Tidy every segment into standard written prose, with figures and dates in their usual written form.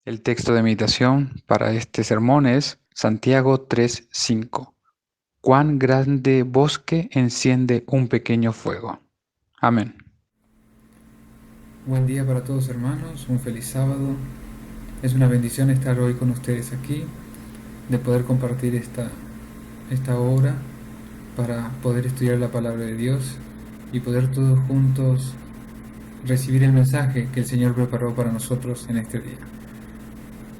El texto de meditación para este sermón es Santiago 3:5. Cuán grande bosque enciende un pequeño fuego. Amén. Buen día para todos hermanos, un feliz sábado. Es una bendición estar hoy con ustedes aquí, de poder compartir esta hora para poder estudiar la palabra de Dios y poder todos juntos recibir el mensaje que el Señor preparó para nosotros en este día.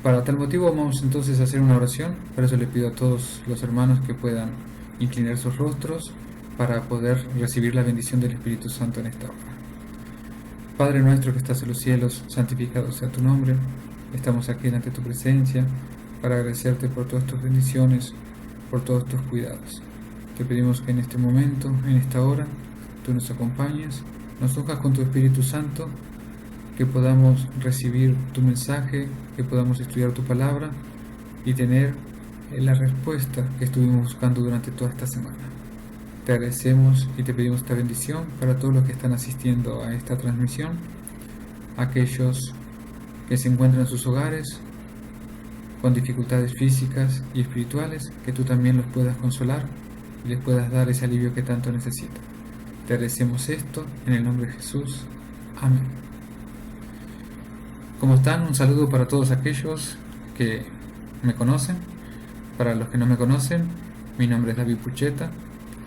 Para tal motivo vamos entonces a hacer una oración, por eso le pido a todos los hermanos que puedan inclinar sus rostros para poder recibir la bendición del Espíritu Santo en esta hora. Padre nuestro que estás en los cielos, santificado sea tu nombre. Estamos aquí ante tu presencia para agradecerte por todas tus bendiciones, por todos tus cuidados. Te pedimos que en este momento, en esta hora, tú nos acompañes, nos unjas con tu Espíritu Santo, que podamos recibir tu mensaje, que podamos estudiar tu palabra y tener la respuesta que estuvimos buscando durante toda esta semana. Te agradecemos y te pedimos esta bendición para todos los que están asistiendo a esta transmisión, aquellos que se encuentran en sus hogares con dificultades físicas y espirituales, que tú también los puedas consolar y les puedas dar ese alivio que tanto necesitan. Te agradecemos esto en el nombre de Jesús. Amén. ¿Cómo están? Un saludo para todos aquellos que me conocen. Para los que no me conocen, mi nombre es David Pucheta.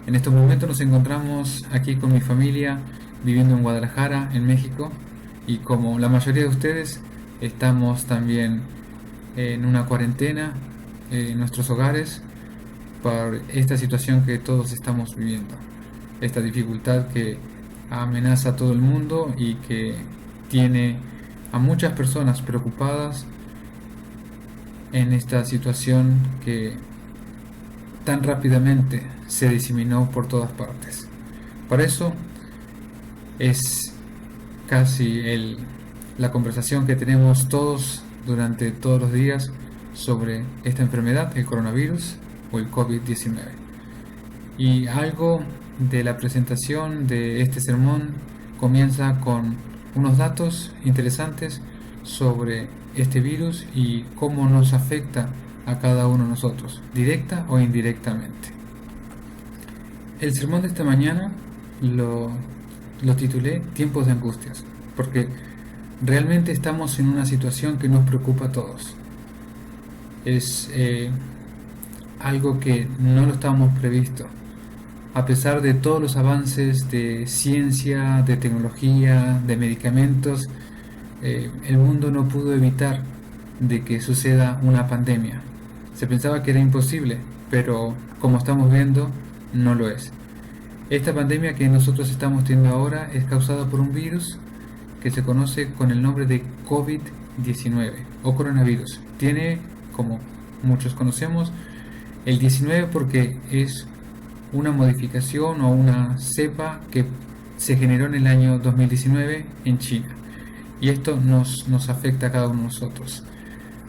En estos momentos nos encontramos aquí con mi familia viviendo en Guadalajara, en México, y como la mayoría de ustedes estamos también en una cuarentena en nuestros hogares por esta situación que todos estamos viviendo, esta dificultad que amenaza a todo el mundo y que tiene a muchas personas preocupadas en esta situación que tan rápidamente se diseminó por todas partes. Por eso es casi la conversación que tenemos todos durante todos los días sobre esta enfermedad, el coronavirus o el COVID-19. Y algo de la presentación de este sermón comienza con unos datos interesantes sobre este virus y cómo nos afecta a cada uno de nosotros, directa o indirectamente. El sermón de esta mañana lo titulé Tiempos de Angustias, porque realmente estamos en una situación que nos preocupa a todos. Es algo que no lo estábamos previsto. A pesar de todos los avances de ciencia, de tecnología, de medicamentos, el mundo no pudo evitar de que suceda una pandemia. Se pensaba que era imposible, pero como estamos viendo, no lo es. Esta pandemia que nosotros estamos teniendo ahora es causada por un virus que se conoce con el nombre de COVID-19 o coronavirus. Tiene, como muchos conocemos, el 19 porque es una modificación o una cepa que se generó en el año 2019 en China. Y esto nos afecta a cada uno de nosotros.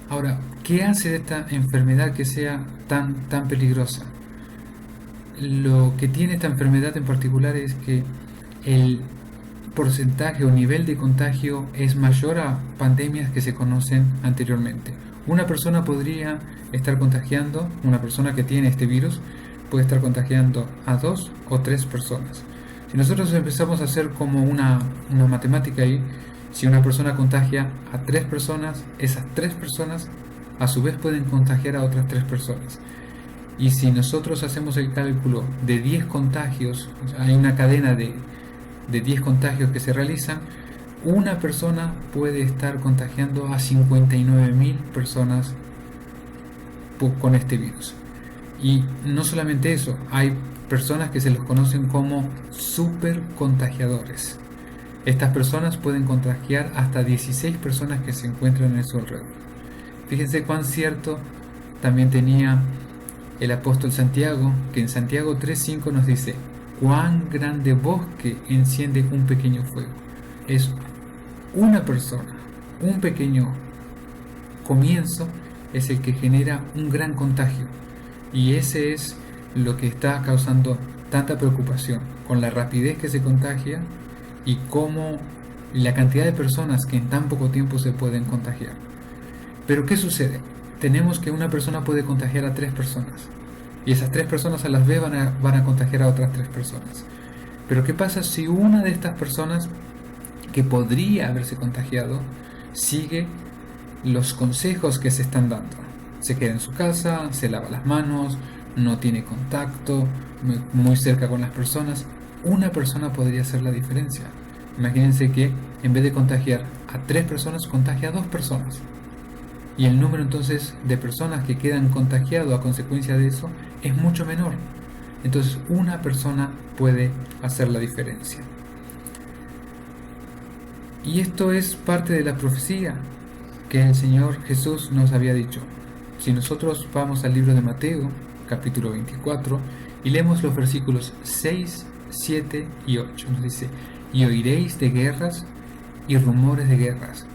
Ahora, ¿qué hace de esta enfermedad que sea tan peligrosa? Lo que tiene esta enfermedad en particular es que el porcentaje o nivel de contagio es mayor a pandemias que se conocen anteriormente. Una persona podría estar contagiando, una persona que tiene este virus puede estar contagiando a 2 o 3 personas. Si nosotros empezamos a hacer como una matemática ahí, si una persona contagia a 3 personas, esas 3 personas a su vez pueden contagiar a otras 3 personas. Y si nosotros hacemos el cálculo de 10 contagios, o sea, hay una cadena de 10 contagios que se realizan, una persona puede estar contagiando a 59.000 personas con este virus. Y no solamente eso, hay personas que se los conocen como super contagiadores. Estas personas pueden contagiar hasta 16 personas que se encuentran en su alrededor. Fíjense cuán cierto también tenía el apóstol Santiago, que en Santiago 3:5 nos dice: cuán grande bosque enciende un pequeño fuego. Es una persona, un pequeño comienzo es el que genera un gran contagio. Y ese es lo que está causando tanta preocupación, con la rapidez que se contagia y cómo la cantidad de personas que en tan poco tiempo se pueden contagiar. Pero ¿qué sucede? Tenemos que una persona puede contagiar a 3 personas. Y esas 3 personas a las vez van a contagiar a otras 3 personas. Pero ¿qué pasa si una de estas personas que podría haberse contagiado sigue los consejos que se están dando? Se queda en su casa, se lava las manos, no tiene contacto muy cerca con las personas. Una persona podría hacer la diferencia. Imagínense que en vez de contagiar a 3 personas, contagia a 2 personas. Y el número entonces de personas que quedan contagiados a consecuencia de eso es mucho menor. Entonces una persona puede hacer la diferencia. Y esto es parte de la profecía que el Señor Jesús nos había dicho. Si nosotros vamos al libro de Mateo, capítulo 24, y leemos los versículos 6, 7 y 8, nos dice: y oiréis de guerras y rumores de guerras.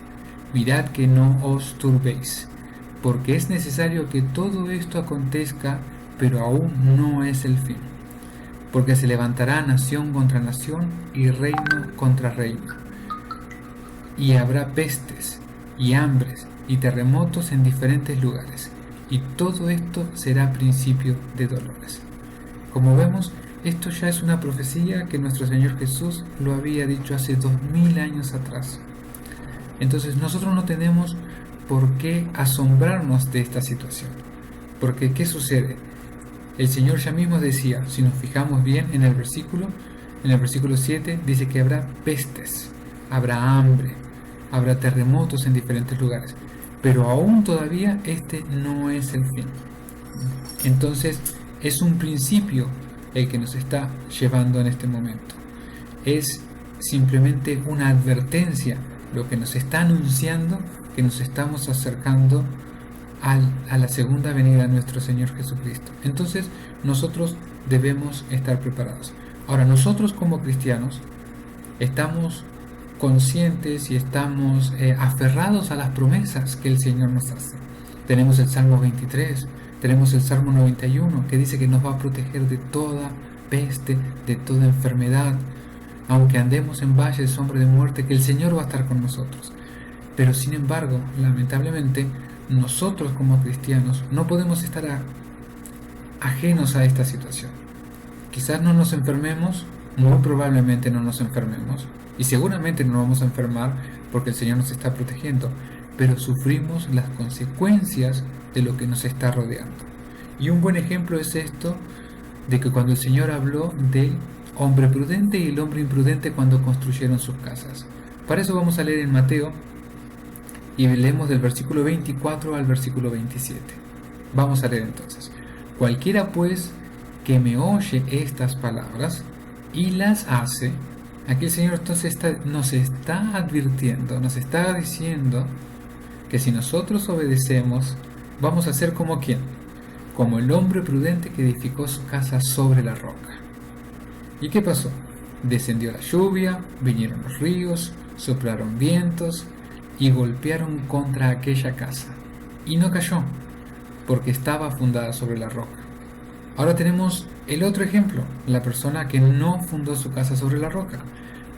Mirad que no os turbéis, porque es necesario que todo esto acontezca, pero aún no es el fin. Porque se levantará nación contra nación y reino contra reino. Y habrá pestes y hambres y terremotos en diferentes lugares. Y todo esto será principio de dolores. Como vemos, esto ya es una profecía que nuestro Señor Jesús lo había dicho hace 2000 años atrás. Entonces nosotros no tenemos por qué asombrarnos de esta situación. Porque ¿qué sucede? El Señor ya mismo decía, si nos fijamos bien en el versículo 7, dice que habrá pestes, habrá hambre, habrá terremotos en diferentes lugares. Pero aún todavía este no es el fin. Entonces es un principio el que nos está llevando en este momento. Es simplemente una advertencia, lo que nos está anunciando que nos estamos acercando a la segunda venida de nuestro Señor Jesucristo. Entonces nosotros debemos estar preparados. Ahora, nosotros como cristianos estamos conscientes y estamos aferrados a las promesas que el Señor nos hace. Tenemos el Salmo 23, tenemos el Salmo 91, que dice que nos va a proteger de toda peste, de toda enfermedad. Aunque andemos en valle de sombra de muerte, que el Señor va a estar con nosotros. Pero sin embargo, lamentablemente, nosotros como cristianos no podemos estar ajenos a esta situación. Quizás no nos enfermemos, muy probablemente no nos enfermemos, y seguramente no nos vamos a enfermar porque el Señor nos está protegiendo, pero sufrimos las consecuencias de lo que nos está rodeando. Y un buen ejemplo es esto, de que cuando el Señor habló del hombre prudente y el hombre imprudente cuando construyeron sus casas. Para eso vamos a leer en Mateo y leemos del versículo 24 al versículo 27. Vamos a leer entonces. Cualquiera pues que me oye estas palabras y las hace. Aquí el Señor entonces nos está advirtiendo, nos está diciendo que si nosotros obedecemos, vamos a ser como ¿quién? Como el hombre prudente que edificó su casa sobre la roca. ¿Y qué pasó? Descendió la lluvia, vinieron los ríos, soplaron vientos y golpearon contra aquella casa. Y no cayó, porque estaba fundada sobre la roca. Ahora tenemos el otro ejemplo, la persona que no fundó su casa sobre la roca.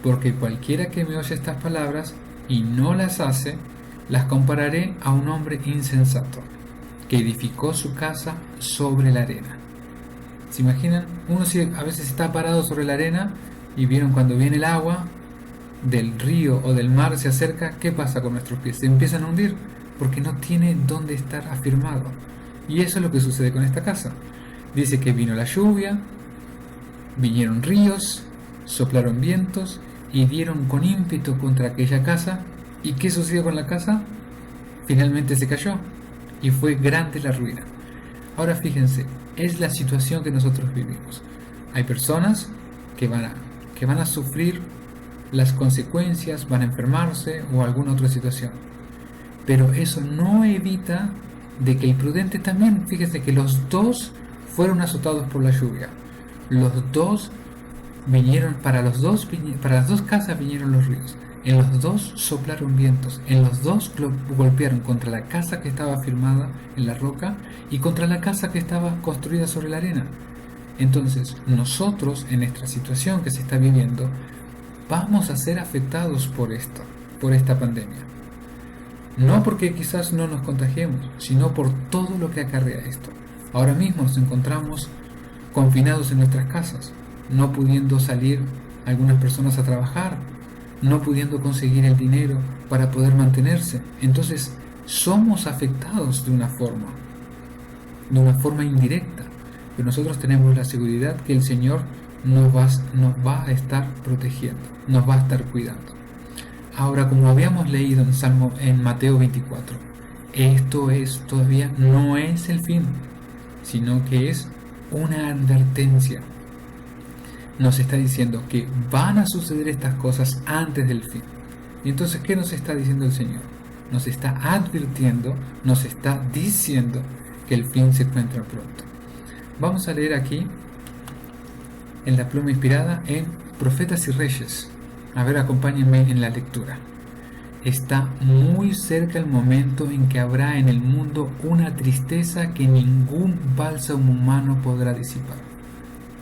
Porque cualquiera que me oye estas palabras y no las hace, las compararé a un hombre insensato, que edificó su casa sobre la arena. ¿Se imaginan? Uno a veces está parado sobre la arena y vieron cuando viene el agua del río o del mar, se acerca, ¿qué pasa con nuestros pies? Se empiezan a hundir porque no tiene dónde estar afirmado. Y eso es lo que sucede con esta casa. Dice que vino la lluvia, vinieron ríos, soplaron vientos y dieron con ímpetu contra aquella casa. ¿Y qué sucedió con la casa? Finalmente se cayó y fue grande la ruina. Ahora fíjense, es la situación que nosotros vivimos. Hay personas que van a sufrir las consecuencias, van a enfermarse o alguna otra situación. Pero eso no evita de que el prudente también, fíjense que los dos fueron azotados por la lluvia. Los dos vinieron, para las dos casas vinieron los ríos. En los dos soplaron vientos, en los dos golpearon contra la casa que estaba firmada en la roca y contra la casa que estaba construida sobre la arena. Entonces, nosotros en esta situación que se está viviendo, vamos a ser afectados por esta pandemia. No porque quizás no nos contagiemos, sino por todo lo que acarrea esto. Ahora mismo nos encontramos confinados en nuestras casas, no pudiendo salir algunas personas a trabajar, no pudiendo conseguir el dinero para poder mantenerse. Entonces somos afectados de una forma indirecta, pero nosotros tenemos la seguridad que el Señor nos va a estar protegiendo, nos va a estar cuidando. Ahora, como habíamos leído en Mateo 24, esto todavía no es el fin, sino que es una advertencia. Nos está diciendo que van a suceder estas cosas antes del fin. Y entonces, ¿qué nos está diciendo el Señor? Nos está advirtiendo, nos está diciendo que el fin se encuentra pronto. Vamos a leer aquí, en la pluma inspirada, en Profetas y Reyes. A ver, acompáñenme en la lectura. Está muy cerca el momento en que habrá en el mundo una tristeza que ningún bálsamo humano podrá disipar.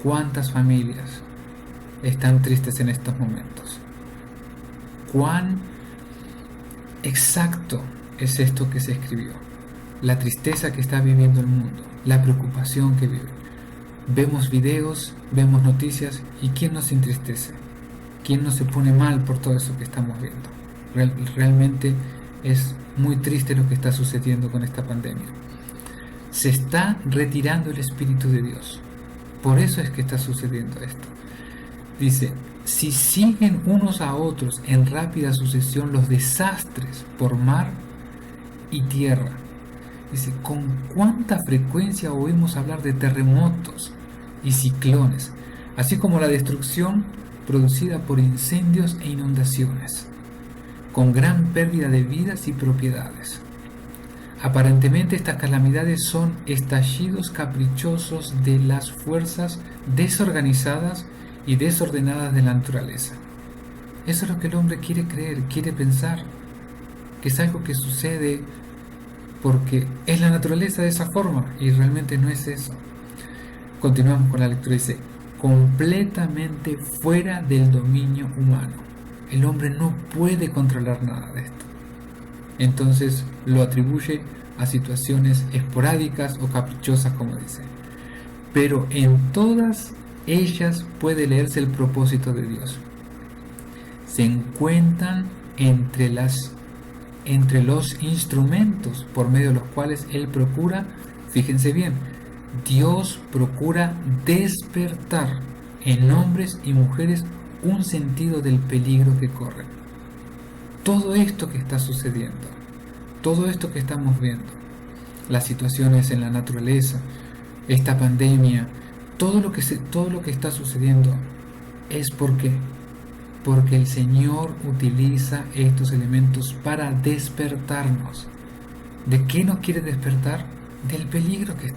¿Cuántas familias están tristes en estos momentos? ¿Cuán exacto es esto que se escribió? La tristeza que está viviendo el mundo, la preocupación que vive. Vemos videos, vemos noticias, y ¿quién nos entristece? ¿Quién no se pone mal por todo eso que estamos viendo? Realmente es muy triste lo que está sucediendo con esta pandemia. Se está retirando el Espíritu de Dios. Por eso es que está sucediendo esto. Dice, si siguen unos a otros en rápida sucesión los desastres por mar y tierra. Dice, ¿con cuánta frecuencia oímos hablar de terremotos y ciclones, así como la destrucción producida por incendios e inundaciones, con gran pérdida de vidas y propiedades? Aparentemente estas calamidades son estallidos caprichosos de las fuerzas desorganizadas y desordenadas de la naturaleza. Eso es lo que el hombre quiere creer, quiere pensar, que es algo que sucede porque es la naturaleza de esa forma, y realmente no es eso. Continuamos con la lectura. Dice, completamente fuera del dominio humano. El hombre no puede controlar nada de esto. Entonces lo atribuye a situaciones esporádicas o caprichosas, como dice. Pero en todas ellas puede leerse el propósito de Dios. Se encuentran entre los instrumentos por medio de los cuales Él procura, fíjense bien, Dios procura despertar en hombres y mujeres un sentido del peligro que corren. Todo esto que está sucediendo, todo esto que estamos viendo, las situaciones en la naturaleza, esta pandemia, todo lo que está sucediendo es porque el Señor utiliza estos elementos para despertarnos. ¿De qué nos quiere despertar? Del peligro que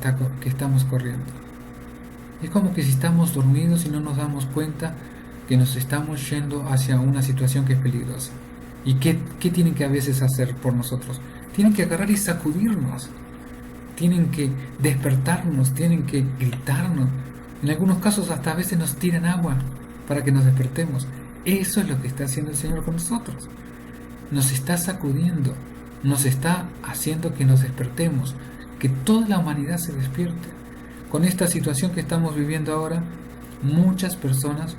estamos corriendo. Es como que si estamos dormidos y no nos damos cuenta que nos estamos yendo hacia una situación que es peligrosa. ¿Y qué tienen que a veces hacer por nosotros? Tienen que agarrar y sacudirnos. Tienen que despertarnos, tienen que gritarnos. En algunos casos hasta a veces nos tiran agua para que nos despertemos. Eso es lo que está haciendo el Señor con nosotros. Nos está sacudiendo, nos está haciendo que nos despertemos, que toda la humanidad se despierte. Con esta situación que estamos viviendo ahora, muchas personas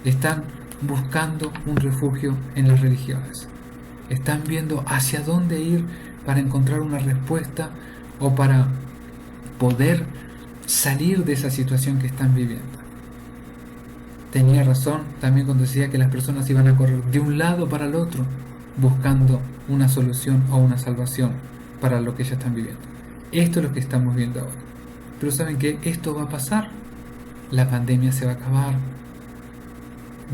están buscando un refugio en las religiones. Están viendo hacia dónde ir para encontrar una respuesta o para poder salir de esa situación que están viviendo. Tenía razón también cuando decía que las personas iban a correr de un lado para el otro buscando una solución o una salvación para lo que ya están viviendo. Esto es lo que estamos viendo ahora. Pero saben que esto va a pasar. La pandemia se va a acabar.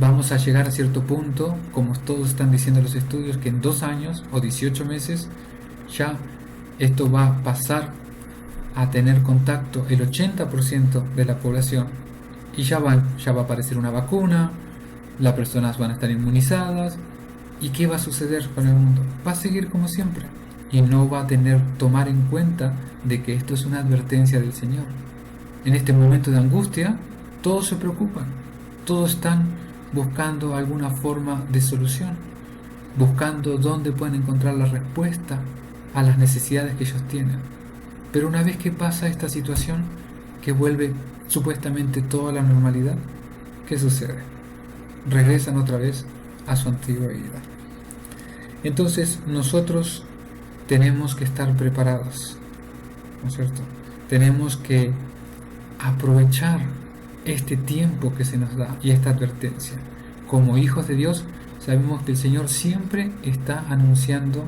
Vamos a llegar a cierto punto, como todos están diciendo los estudios, que en 2 años o 18 meses ya esto va a pasar a tener contacto el 80% de la población, y ya va a aparecer una vacuna, las personas van a estar inmunizadas. ¿Y qué va a suceder con el mundo? Va a seguir como siempre y no va a tomar en cuenta de que esto es una advertencia del Señor. En este momento de angustia, todos se preocupan, todos están buscando alguna forma de solución. buscando dónde pueden encontrar la respuesta a las necesidades que ellos tienen. Pero una vez que pasa esta situación, que vuelve supuestamente toda la normalidad, ¿qué sucede? Regresan otra vez a su antigua vida. Entonces nosotros tenemos que estar preparados, ¿no es cierto? Tenemos que aprovechar este tiempo que se nos da y esta advertencia. Como hijos de Dios, sabemos que el Señor siempre está anunciando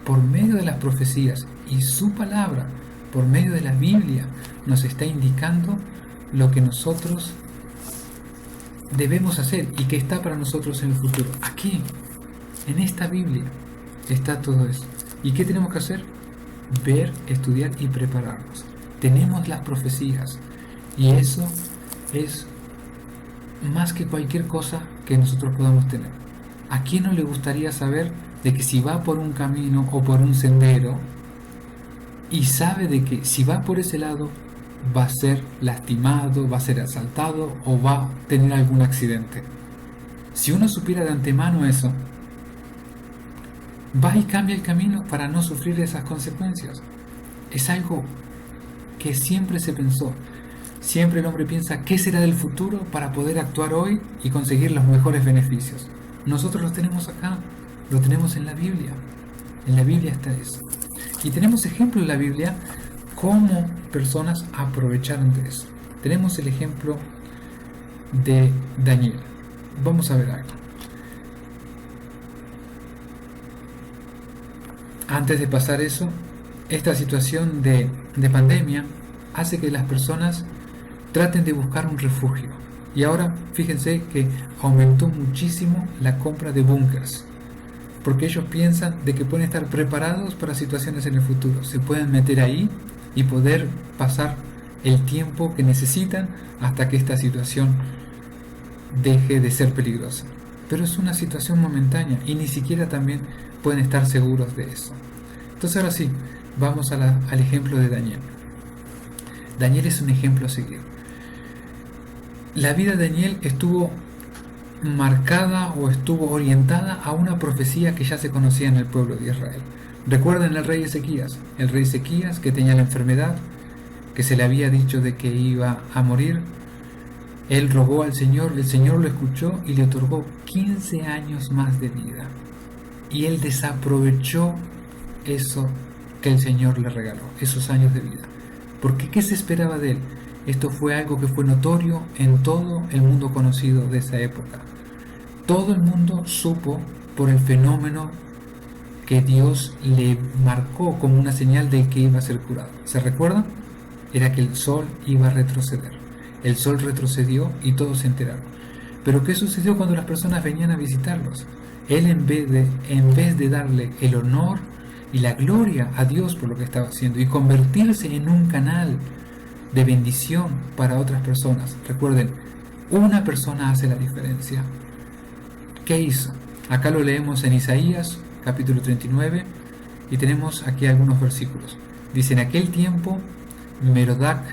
por medio de las profecías y su palabra, por medio de la Biblia, nos está indicando lo que nosotros debemos hacer y que está para nosotros en el futuro. Aquí, en esta Biblia, está todo eso. ¿Y qué tenemos que hacer? Ver, estudiar y prepararnos. Tenemos las profecías y eso es más que cualquier cosa que nosotros podamos tener. ¿A quién no le gustaría saber de que si va por un camino o por un sendero y sabe de que si va por ese lado va a ser lastimado, va a ser asaltado o va a tener algún accidente? Si uno supiera de antemano eso, va y cambia el camino para no sufrir esas consecuencias. Es algo que siempre se pensó. Siempre el hombre piensa qué será del futuro para poder actuar hoy y conseguir los mejores beneficios. Nosotros los tenemos acá, lo tenemos en la Biblia. En la Biblia está eso. Y tenemos ejemplos en la Biblia cómo personas aprovecharon de eso. Tenemos el ejemplo de Daniel. Vamos a ver algo. Antes de pasar eso, esta situación de pandemia hace que las personas traten de buscar un refugio. Y ahora fíjense que aumentó muchísimo la compra de búnkers, porque ellos piensan de que pueden estar preparados para situaciones en el futuro. Se pueden meter ahí y poder pasar el tiempo que necesitan hasta que esta situación deje de ser peligrosa. Pero es una situación momentánea y ni siquiera también pueden estar seguros de eso. Entonces ahora sí, vamos al ejemplo de Daniel. Daniel es un ejemplo a seguir. La vida de Daniel estuvo marcada o estuvo orientada a una profecía que ya se conocía en el pueblo de Israel. Recuerden el rey Ezequías que tenía la enfermedad, que se le había dicho de que iba a morir. Él rogó al Señor, el Señor lo escuchó y le otorgó 15 años más de vida. Y él desaprovechó eso que el Señor le regaló, esos años de vida. Porque ¿qué se esperaba de él? Esto fue algo que fue notorio en todo el mundo conocido de esa época. Todo el mundo supo por el fenómeno que Dios le marcó como una señal de que iba a ser curado. ¿Se recuerdan? Era que el sol iba a retroceder. El sol retrocedió y todos se enteraron. Pero ¿qué sucedió cuando las personas venían a visitarlos? Él en vez de darle el honor y la gloria a Dios por lo que estaba haciendo y convertirse en un canal de bendición para otras personas. Recuerden, una persona hace la diferencia. ¿Qué hizo? Acá lo leemos en Isaías, capítulo 39, y tenemos aquí algunos versículos. Dice: en aquel tiempo, Merodach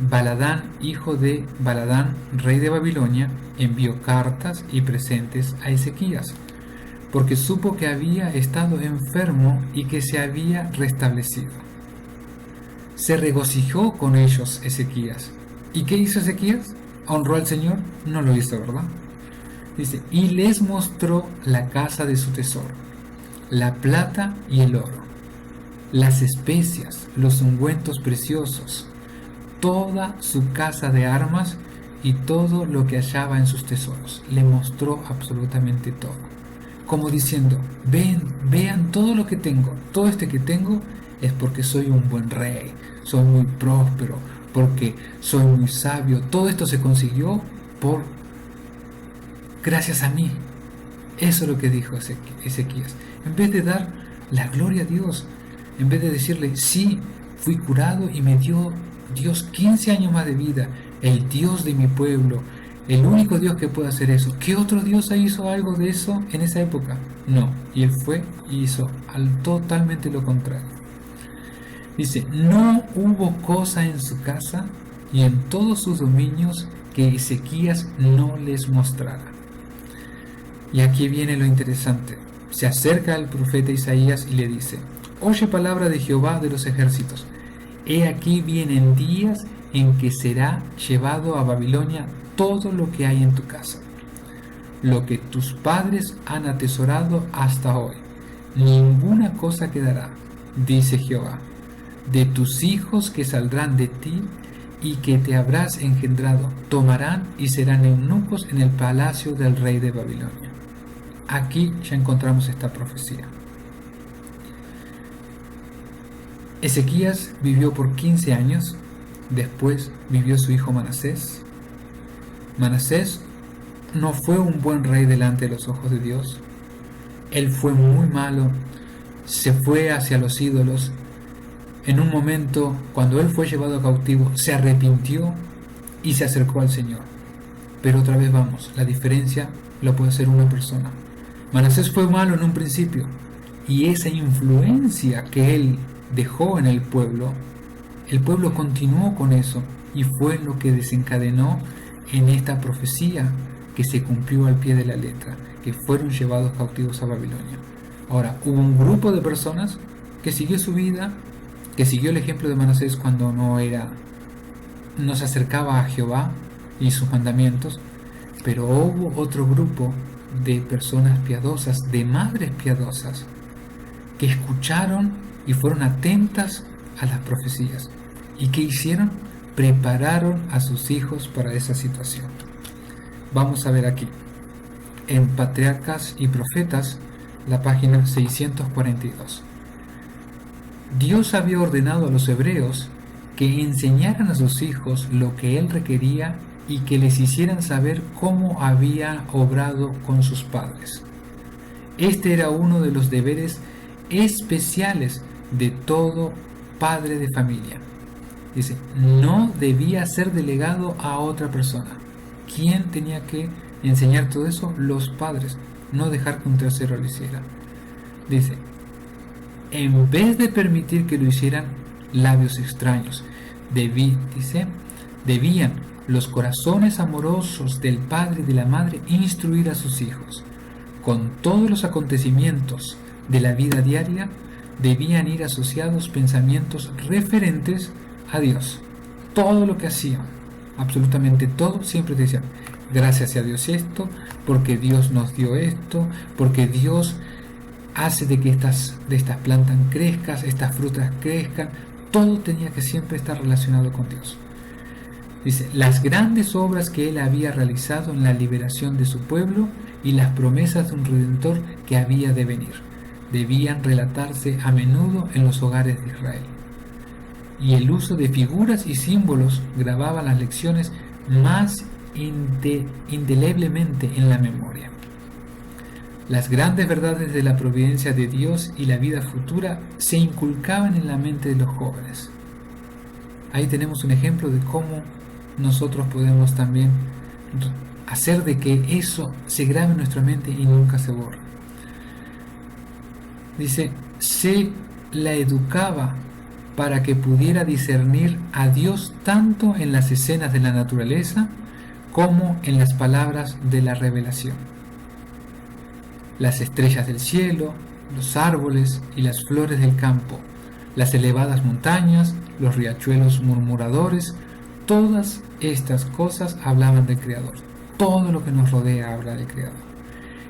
Baladán, hijo de Baladán, rey de Babilonia, envió cartas y presentes a Ezequías, porque supo que había estado enfermo y que se había restablecido. Se regocijó con ellos Ezequías. ¿Y qué hizo Ezequías? ¿Honró al Señor? No lo hizo, ¿verdad? Dice: y les mostró la casa de su tesoro, la plata y el oro, las especias, los ungüentos preciosos, toda su casa de armas y todo lo que hallaba en sus tesoros. Le mostró absolutamente todo, como diciendo: vean todo lo que tengo, todo este que tengo es porque soy un buen rey, soy muy próspero, porque soy muy sabio. Todo esto se consiguió gracias a mí. Eso es lo que dijo Ezequías. En vez de dar la gloria a Dios, en vez de decirle: sí, fui curado y me dio Dios 15 años más de vida, el Dios de mi pueblo, el único Dios que puede hacer eso. ¿Qué otro Dios hizo algo de eso en esa época? No, y él fue y hizo totalmente lo contrario. Dice: no hubo cosa en su casa y en todos sus dominios que Ezequías no les mostrara. Y aquí viene lo interesante. Se acerca al profeta Isaías y le dice: Oye palabra de Jehová de los ejércitos. He aquí vienen días en que será llevado a Babilonia todo lo que hay en tu casa, lo que tus padres han atesorado hasta hoy. Ninguna cosa quedará, dice Jehová, de tus hijos que saldrán de ti y que te habrás engendrado, tomarán y serán eunucos en el palacio del rey de Babilonia. Aquí ya encontramos esta profecía. Ezequías vivió por 15 años, después vivió su hijo Manasés. Manasés no fue un buen rey delante de los ojos de Dios. Él fue muy malo, se fue hacia los ídolos. En un momento, cuando él fue llevado cautivo, se arrepintió y se acercó al Señor. Pero otra vez vamos, la diferencia lo puede hacer una persona. Manasés fue malo en un principio, y esa influencia que él dejó en el pueblo continuó con eso, y fue lo que desencadenó en esta profecía que se cumplió al pie de la letra, que fueron llevados cautivos a Babilonia. Ahora, hubo un grupo de personas que siguió su vida, que siguió el ejemplo de Manasés cuando no se acercaba a Jehová y sus mandamientos, pero hubo otro grupo de personas piadosas, de madres piadosas, que escucharon y fueron atentas a las profecías. ¿Y qué hicieron? Prepararon a sus hijos para esa situación. Vamos a ver aquí, en Patriarcas y Profetas, la página 642. Dios había ordenado a los hebreos que enseñaran a sus hijos lo que Él requería y que les hicieran saber cómo había obrado con sus padres. Este era uno de los deberes especiales de todo padre de familia. Dice, no debía ser delegado a otra persona. ¿Quién tenía que enseñar todo eso? Los padres, no dejar que un tercero lo hiciera. Dice, en vez de permitir que lo hicieran labios extraños, debían los corazones amorosos del padre y de la madre instruir a sus hijos. Con todos los acontecimientos de la vida diaria, debían ir asociados pensamientos referentes a Dios. Todo lo que hacían, absolutamente todo, siempre decían, gracias a Dios esto, porque Dios nos dio esto, porque Dios hace de que estas plantas crezcan, estas frutas crezcan. Todo tenía que siempre estar relacionado con Dios. Dice, las grandes obras que Él había realizado en la liberación de su pueblo y las promesas de un Redentor que había de venir, debían relatarse a menudo en los hogares de Israel. Y el uso de figuras y símbolos grababa las lecciones más indeleblemente en la memoria. Las grandes verdades de la providencia de Dios y la vida futura se inculcaban en la mente de los jóvenes. Ahí tenemos un ejemplo de cómo nosotros podemos también hacer de que eso se grabe en nuestra mente y nunca se borre. Dice, se la educaba para que pudiera discernir a Dios tanto en las escenas de la naturaleza como en las palabras de la revelación. Las estrellas del cielo, los árboles y las flores del campo, las elevadas montañas, los riachuelos murmuradores, todas estas cosas hablaban del Creador. Todo lo que nos rodea habla del Creador.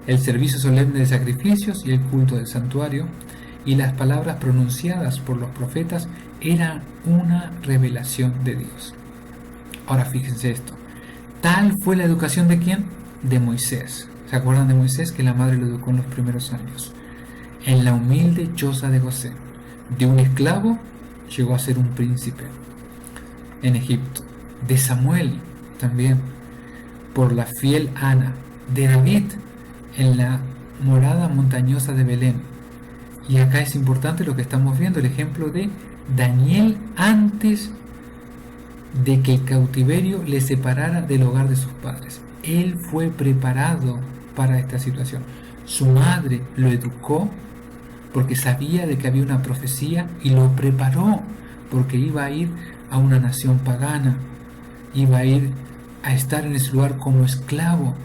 El servicio solemne de sacrificios y el culto del santuario y las palabras pronunciadas por los profetas eran una revelación de Dios. Ahora fíjense esto. Tal fue la educación de ¿quién? De Moisés. ¿Se acuerdan de Moisés? Que la madre lo educó en los primeros años. En la humilde choza de Gosén. De un esclavo llegó a ser un príncipe en Egipto. De Samuel también, por la fiel Ana. De David, en la morada montañosa de Belén. Y acá es importante lo que estamos viendo, el ejemplo de Daniel antes de que el cautiverio le separara del hogar de sus padres. Él fue preparado para esta situación. Su madre lo educó porque sabía de que había una profecía y lo preparó porque iba a ir a una nación pagana, iba a ir a estar en ese lugar como esclavo,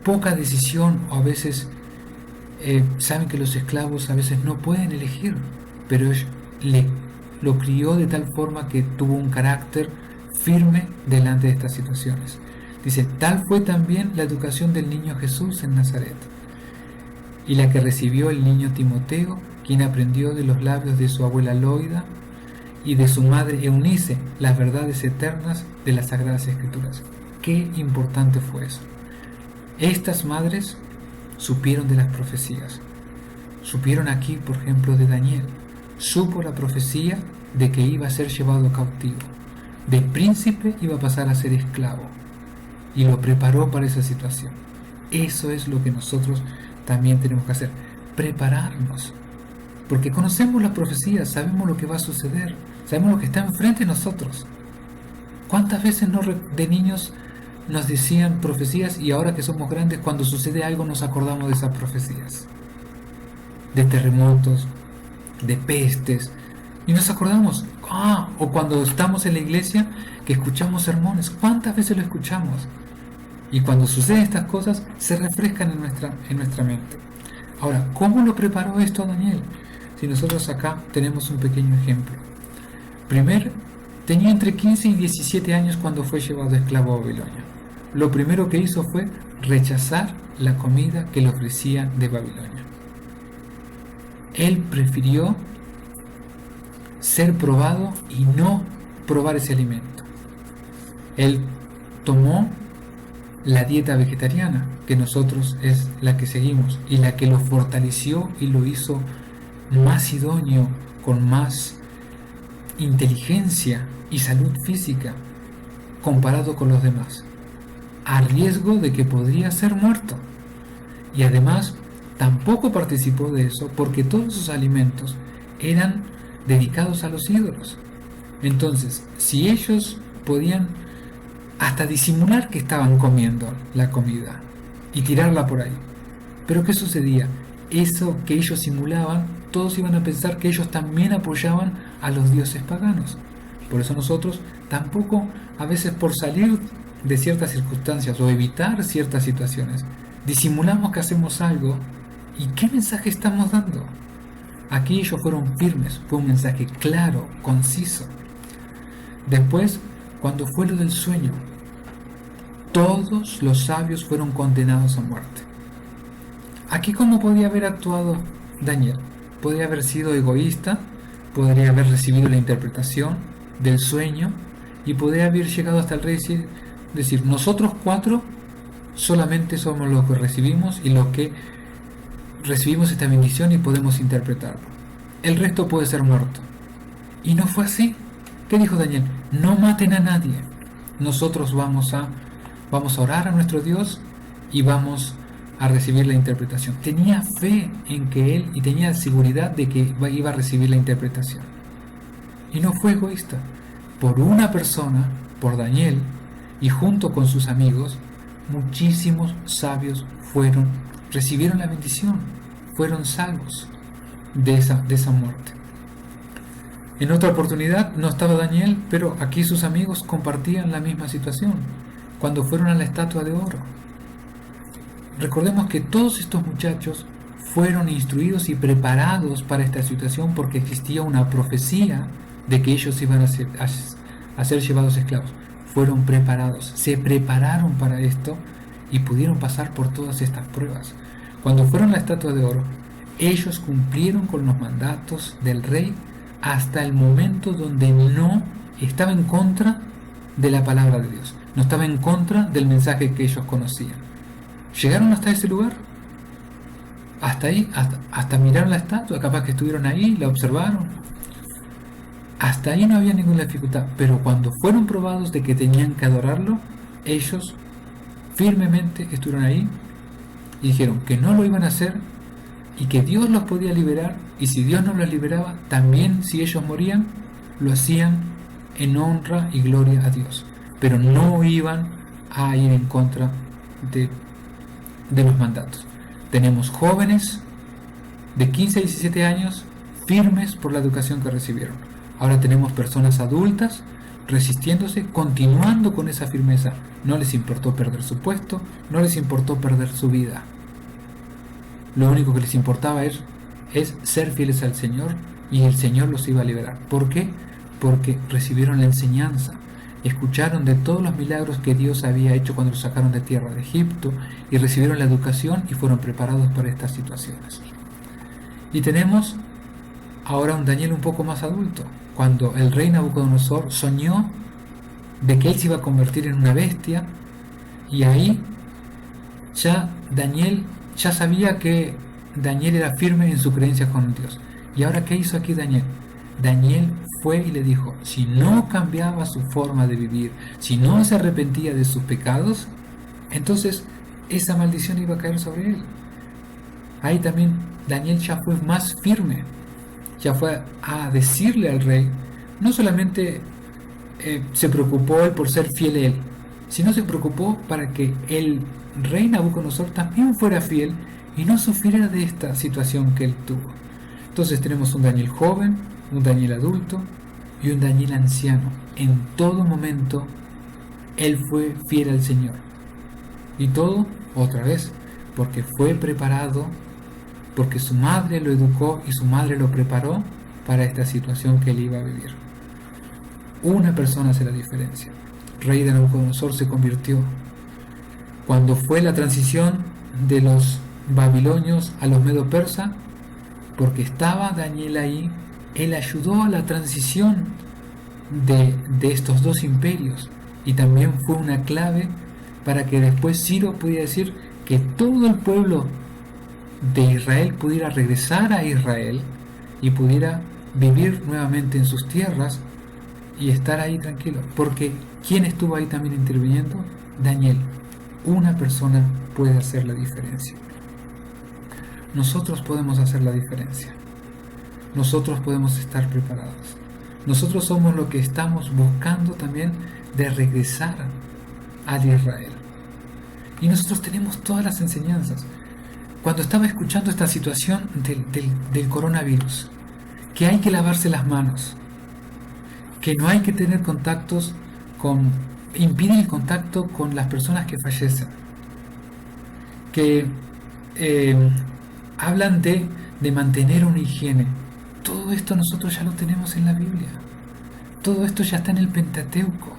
poca decisión, o a veces saben que los esclavos a veces no pueden elegir, pero lo crió de tal forma que tuvo un carácter firme delante de estas situaciones. Dice, tal fue también la educación del niño Jesús en Nazaret, y la que recibió el niño Timoteo, quien aprendió de los labios de su abuela Loida y de su madre Eunice las verdades eternas de las Sagradas Escrituras. Qué importante fue eso. Estas madres supieron de las profecías. Supieron aquí, por ejemplo, de Daniel. Supo la profecía de que iba a ser llevado cautivo. De príncipe iba a pasar a ser esclavo. Y lo preparó para esa situación. Eso es lo que nosotros también tenemos que hacer. Prepararnos. Porque conocemos las profecías, sabemos lo que va a suceder. Sabemos lo que está enfrente de nosotros. ¿Cuántas veces de niños nos decían profecías y ahora que somos grandes, cuando sucede algo nos acordamos de esas profecías? De terremotos, de pestes, y nos acordamos. O cuando estamos en la iglesia que escuchamos sermones, ¿cuántas veces lo escuchamos? Y cuando suceden estas cosas se refrescan en nuestra mente. Ahora, ¿cómo lo preparó esto Daniel? Si nosotros acá tenemos un pequeño ejemplo. Primero, tenía entre 15 y 17 años cuando fue llevado esclavo a Babilonia. Lo primero que hizo fue rechazar la comida que le ofrecían de Babilonia. Él prefirió ser probado y no probar ese alimento. Él tomó la dieta vegetariana, que nosotros es la que seguimos, y la que lo fortaleció y lo hizo más idóneo, con más inteligencia y salud física comparado con los demás, a riesgo de que podría ser muerto. Y además tampoco participó de eso porque todos sus alimentos eran dedicados a los ídolos. Entonces, si ellos podían hasta disimular que estaban comiendo la comida y tirarla por ahí, pero ¿qué sucedía? Eso que ellos simulaban, todos iban a pensar que ellos también apoyaban a los dioses paganos. Por eso nosotros tampoco, a veces por salir de ciertas circunstancias o evitar ciertas situaciones, disimulamos que hacemos algo. ¿Y qué mensaje estamos dando? Aquí ellos fueron firmes, fue un mensaje claro, conciso. Después, cuando fue lo del sueño, todos los sabios fueron condenados a muerte. Aquí, ¿cómo podía haber actuado Daniel? Podría haber sido egoísta, podría haber recibido la interpretación del sueño y podría haber llegado hasta el rey y decir, nosotros 4 solamente somos los que recibimos y los que recibimos esta bendición y podemos interpretarlo. El resto puede ser muerto. Y no fue así. ¿Qué dijo Daniel? No maten a nadie. Nosotros vamos a orar a nuestro Dios y vamos a recibir la interpretación. Tenía fe en que él y tenía seguridad de que iba a recibir la interpretación. Y no fue egoísta. Por una persona, por Daniel, y junto con sus amigos, muchísimos sabios recibieron la bendición, fueron salvos de esa muerte. En otra oportunidad no estaba Daniel, pero aquí sus amigos compartían la misma situación, cuando fueron a la estatua de oro. Recordemos que todos estos muchachos fueron instruidos y preparados para esta situación porque existía una profecía de que ellos iban a ser llevados esclavos. Fueron preparados, se prepararon para esto y pudieron pasar por todas estas pruebas. Cuando fueron a la estatua de oro, ellos cumplieron con los mandatos del rey hasta el momento donde no estaba en contra de la palabra de Dios, no estaba en contra del mensaje que ellos conocían. Llegaron hasta ese lugar, hasta ahí, hasta miraron la estatua, capaz que estuvieron ahí, la observaron. Hasta ahí no había ninguna dificultad, pero cuando fueron probados de que tenían que adorarlo, ellos firmemente estuvieron ahí y dijeron que no lo iban a hacer y que Dios los podía liberar, y si Dios no los liberaba, también si ellos morían, lo hacían en honra y gloria a Dios, pero no iban a ir en contra de los mandatos. Tenemos jóvenes de 15 a 17 años firmes por la educación que recibieron. Ahora tenemos personas adultas resistiéndose, continuando con esa firmeza. No les importó perder su puesto, no les importó perder su vida. Lo único que les importaba es ser fieles al Señor, y el Señor los iba a liberar. ¿Por qué? Porque recibieron la enseñanza, escucharon de todos los milagros que Dios había hecho cuando los sacaron de tierra de Egipto, y recibieron la educación y fueron preparados para estas situaciones. Y tenemos ahora un Daniel un poco más adulto, cuando el rey Nabucodonosor soñó de que él se iba a convertir en una bestia, y ahí ya Daniel ya sabía que Daniel era firme en su creencia con Dios. ¿Y ahora qué hizo aquí Daniel? Daniel fue y le dijo, si no cambiaba su forma de vivir, si no se arrepentía de sus pecados, entonces esa maldición iba a caer sobre él. Ahí también Daniel ya fue más firme, ya fue a decirle al rey, no solamente se preocupó él por ser fiel a él, sino se preocupó para que el rey Nabucodonosor también fuera fiel y no sufriera de esta situación que él tuvo. Entonces tenemos un Daniel joven, un Daniel adulto y un Daniel anciano. En todo momento él fue fiel al Señor. Y todo, otra vez, porque fue preparado, porque su madre lo educó y su madre lo preparó para esta situación que él iba a vivir. Una persona hace la diferencia. El rey de Nabucodonosor se convirtió. Cuando fue la transición de los babilonios a los medo-persa, porque estaba Daniel ahí, él ayudó a la transición de estos dos imperios, y también fue una clave para que después Ciro pudiera decir que todo el pueblo de Israel pudiera regresar a Israel y pudiera vivir nuevamente en sus tierras y estar ahí tranquilo. Porque ¿quién estuvo ahí también interviniendo? Daniel. Una persona puede hacer la diferencia. Nosotros podemos hacer la diferencia. Nosotros podemos estar preparados. Nosotros somos lo que estamos buscando también de regresar al Israel. Y nosotros tenemos todas las enseñanzas. Cuando estaba escuchando esta situación del coronavirus, que hay que lavarse las manos, que no hay que tener contactos impiden el contacto con las personas que fallecen, que hablan de mantener una higiene. Todo esto nosotros ya lo tenemos en la Biblia. Todo esto ya está en el Pentateuco.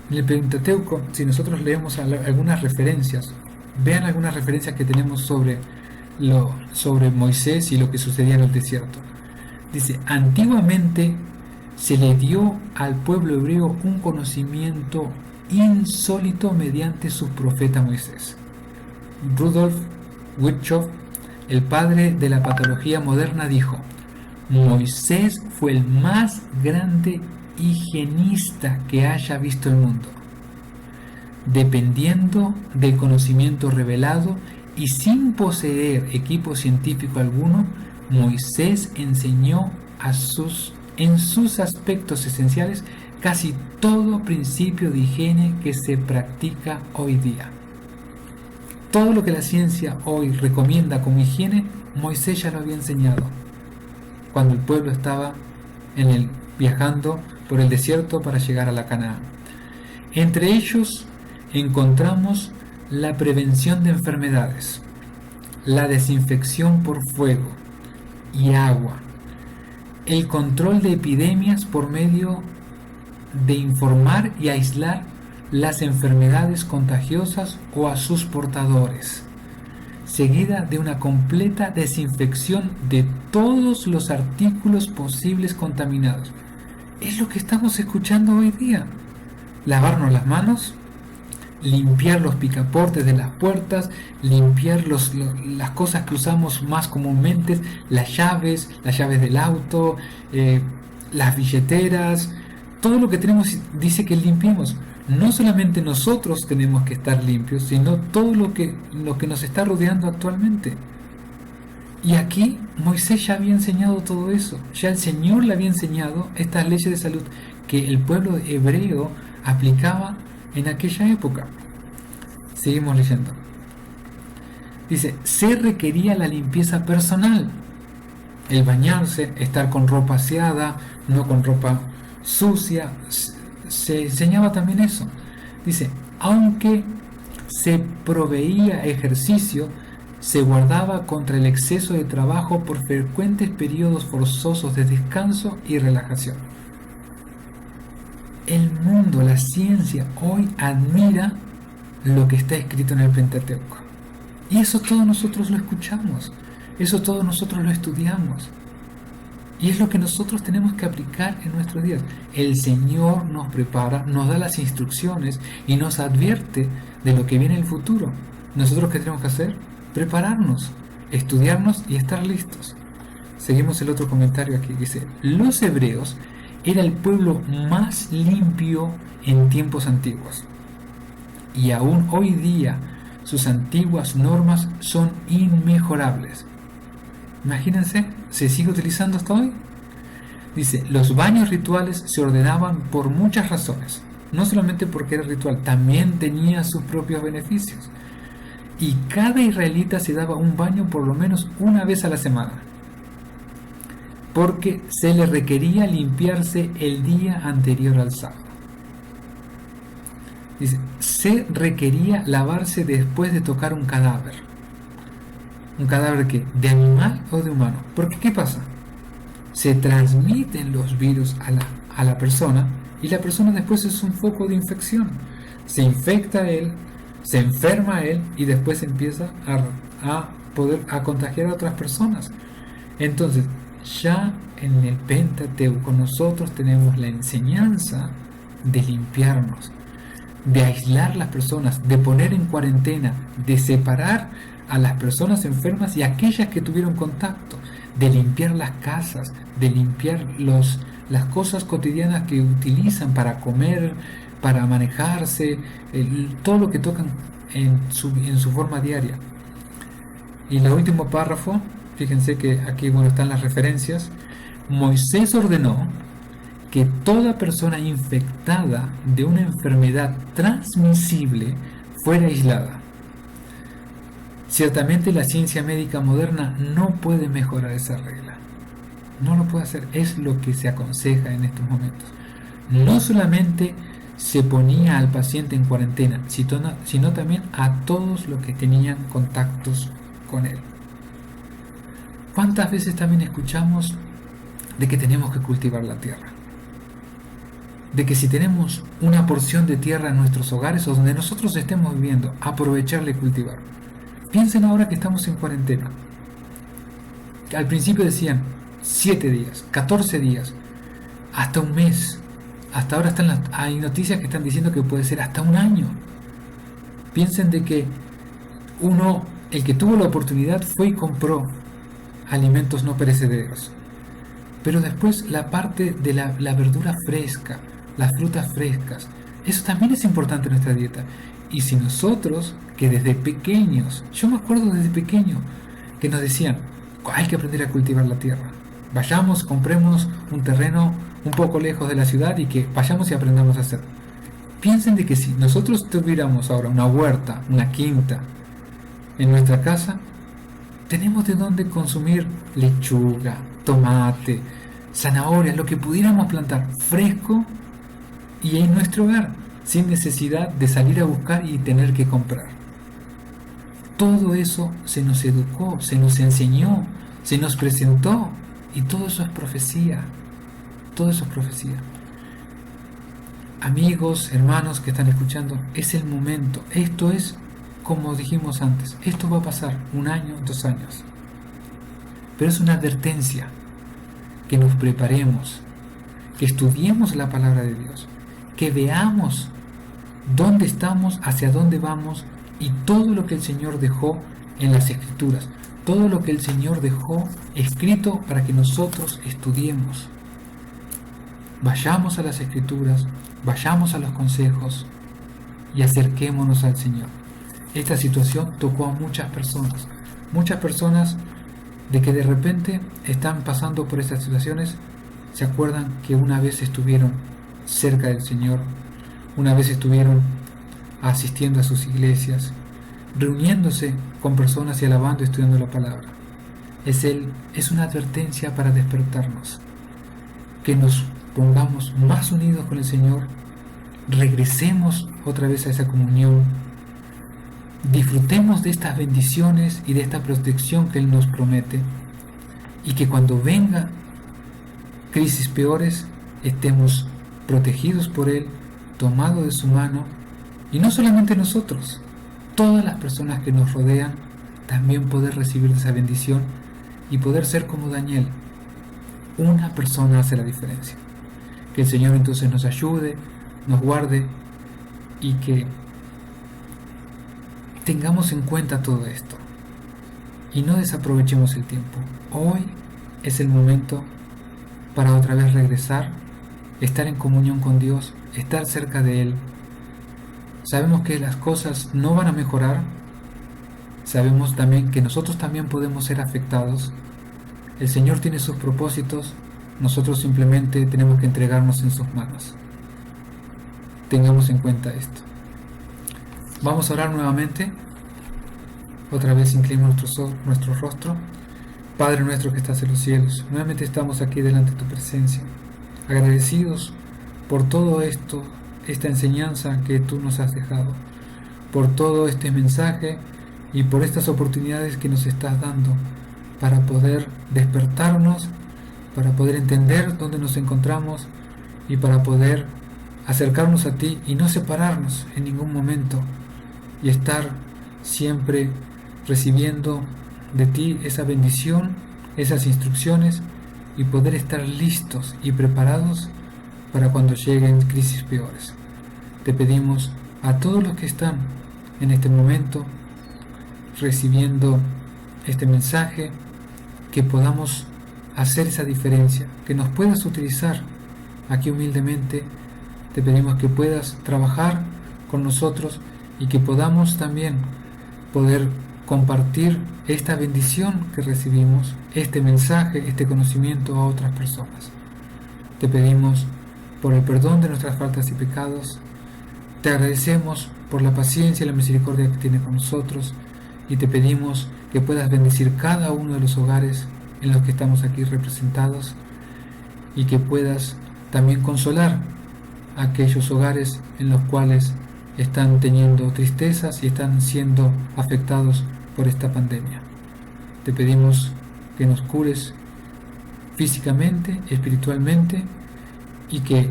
En el Pentateuco, si nosotros leemos algunas referencias, vean algunas referencias que tenemos sobre Moisés y lo que sucedía en el desierto. Dice, antiguamente se le dio al pueblo hebreo un conocimiento insólito mediante su profeta Moisés. Rudolf Virchow, el padre de la patología moderna, dijo, Moisés fue el más grande higienista que haya visto el mundo. Dependiendo del conocimiento revelado y sin poseer equipo científico alguno, Moisés enseñó en sus aspectos esenciales casi todo principio de higiene que se practica hoy día. Todo lo que la ciencia hoy recomienda como higiene, Moisés ya lo había enseñado cuando el pueblo estaba viajando por el desierto para llegar a la Canaán. Entre ellos encontramos la prevención de enfermedades, la desinfección por fuego y agua, el control de epidemias por medio de informar y aislar las enfermedades contagiosas o a sus portadores, seguida de una completa desinfección de todos los artículos posibles contaminados. Es lo que estamos escuchando hoy día. Lavarnos las manos, limpiar los picaportes de las puertas, limpiar las cosas que usamos más comúnmente, las llaves del auto, las billeteras, todo lo que tenemos dice que limpiemos. No solamente nosotros tenemos que estar limpios, sino todo lo que nos está rodeando actualmente. Y aquí Moisés ya había enseñado todo eso, ya el Señor le había enseñado estas leyes de salud que el pueblo hebreo aplicaba en aquella época. Seguimos leyendo. Dice, se requería la limpieza personal, el bañarse, estar con ropa aseada, no con ropa sucia, se enseñaba también eso. Dice, aunque se proveía ejercicio, se guardaba contra el exceso de trabajo por frecuentes periodos forzosos de descanso y relajación. El mundo, la ciencia, hoy admira lo que está escrito en el Pentateuco. Y eso todos nosotros lo escuchamos, eso todos nosotros lo estudiamos. Y es lo que nosotros tenemos que aplicar en nuestros días. El Señor nos prepara, nos da las instrucciones y nos advierte de lo que viene en el futuro. ¿Nosotros qué tenemos que hacer? Prepararnos, estudiarnos y estar listos. Seguimos el otro comentario aquí. Dice, los hebreos era el pueblo más limpio en tiempos antiguos. Y aún hoy día sus antiguas normas son inmejorables. Imagínense, se sigue utilizando hasta hoy. Dice, los baños rituales se ordenaban por muchas razones. No solamente porque era ritual, también tenía sus propios beneficios. Y cada israelita se daba un baño por lo menos una vez a la semana, porque se le requería limpiarse el día anterior al sábado. Dice, se requería lavarse después de tocar un cadáver. ¿Un cadáver qué? ¿De animal o de humano? Porque ¿qué pasa? Se transmiten los virus a la persona y la persona después es un foco de infección. Se infecta él, se enferma él y después empieza a contagiar a otras personas. Entonces, ya en el Pentateuco nosotros tenemos la enseñanza de limpiarnos, de aislar las personas, de poner en cuarentena, de separar a las personas enfermas y aquellas que tuvieron contacto, de limpiar las casas, de limpiar las cosas cotidianas que utilizan para comer, para manejarse, todo lo que tocan en su forma diaria. Y el último párrafo, fíjense que aquí están las referencias. Moisés ordenó que toda persona infectada de una enfermedad transmisible fuera aislada. Ciertamente la ciencia médica moderna no puede mejorar esa regla. No lo puede hacer, es lo que se aconseja en estos momentos. No solamente se ponía al paciente en cuarentena, sino también a todos los que tenían contactos con él. ¿Cuántas veces también escuchamos de que tenemos que cultivar la tierra? De que si tenemos una porción de tierra en nuestros hogares o donde nosotros estemos viviendo, aprovecharla y cultivar. Piensen ahora que estamos en cuarentena. Al principio decían 7 días, 14 días, hasta un mes. Hasta ahora hay noticias que están diciendo que puede ser hasta un año. Piensen de que el que tuvo la oportunidad fue y compró alimentos no perecederos. Pero después la parte de la verdura fresca, las frutas frescas, eso también es importante en nuestra dieta. Y si nosotros, que desde pequeños, yo me acuerdo desde pequeño, que nos decían, hay que aprender a cultivar la tierra. Vayamos, compremos un terreno un poco lejos de la ciudad y que vayamos y aprendamos a hacer. Piensen de que si nosotros tuviéramos ahora una huerta, una quinta en nuestra casa, tenemos de dónde consumir lechuga, tomate, zanahoria, lo que pudiéramos plantar fresco y en nuestro hogar, sin necesidad de salir a buscar y tener que comprar. Todo eso se nos educó, se nos enseñó, se nos presentó y todo eso es profecía. Todo eso es profecía. Amigos, hermanos que están escuchando, es el momento. Esto es, como dijimos antes, esto va a pasar 1 año, 2 años. Pero es una advertencia, que nos preparemos, que estudiemos la palabra de Dios, que veamos dónde estamos, hacia dónde vamos y todo lo que el Señor dejó en las Escrituras, todo lo que el Señor dejó escrito para que nosotros estudiemos. Vayamos a las Escrituras, vayamos a los consejos y acerquémonos al Señor. Esta situación tocó a muchas personas de que de repente están pasando por estas situaciones, se acuerdan que una vez estuvieron cerca del Señor, una vez estuvieron asistiendo a sus iglesias, reuniéndose con personas y alabando y estudiando la palabra. Es una advertencia para despertarnos, que nos pongamos más unidos con el Señor regresemos otra vez a esa comunión, disfrutemos de estas bendiciones y de esta protección que Él nos promete, y que cuando venga crisis peores estemos protegidos por Él, tomados de su mano, y no solamente nosotros, todas las personas que nos rodean también poder recibir esa bendición y poder ser como Daniel. Una persona hace la diferencia. Que el Señor entonces nos ayude, nos guarde y que tengamos en cuenta todo esto y no desaprovechemos el tiempo. Hoy es el momento para otra vez regresar, estar en comunión con Dios, estar cerca de Él. Sabemos que las cosas no van a mejorar, sabemos también que nosotros también podemos ser afectados. El Señor tiene sus propósitos, nosotros simplemente tenemos que entregarnos en sus manos. Tengamos en cuenta esto. Vamos a orar nuevamente. Otra vez inclinamos nuestro rostro. Padre nuestro que estás en los cielos, nuevamente estamos aquí delante de tu presencia, agradecidos por todo esto, esta enseñanza que tú nos has dejado, por todo este mensaje y por estas oportunidades que nos estás dando para poder despertarnos, para poder entender dónde nos encontramos y para poder acercarnos a ti y no separarnos en ningún momento y estar siempre recibiendo de ti esa bendición, esas instrucciones y poder estar listos y preparados para cuando lleguen crisis peores. Te pedimos a todos los que están en este momento recibiendo este mensaje que podamos hacer esa diferencia, que nos puedas utilizar aquí humildemente. Te pedimos que puedas trabajar con nosotros y que podamos también poder compartir esta bendición que recibimos, este mensaje, este conocimiento a otras personas. Te pedimos por el perdón de nuestras faltas y pecados, te agradecemos por la paciencia y la misericordia que tienes con nosotros y te pedimos que puedas bendecir cada uno de los hogares en los que estamos aquí representados y que puedas también consolar a aquellos hogares en los cuales están teniendo tristezas y están siendo afectados por esta pandemia. Te pedimos que nos cures físicamente, espiritualmente y que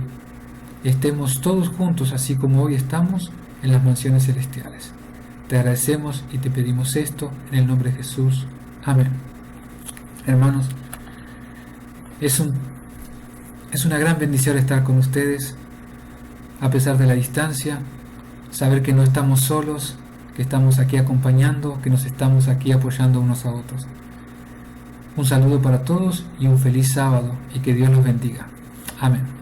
estemos todos juntos, así como hoy estamos, en las mansiones celestiales. Te agradecemos y te pedimos esto en el nombre de Jesús. Amén. Hermanos, es una gran bendición estar con ustedes a pesar de la distancia, saber que no estamos solos, que estamos aquí acompañando, que nos estamos aquí apoyando unos a otros. Un saludo para todos y un feliz sábado y que Dios los bendiga. Amén.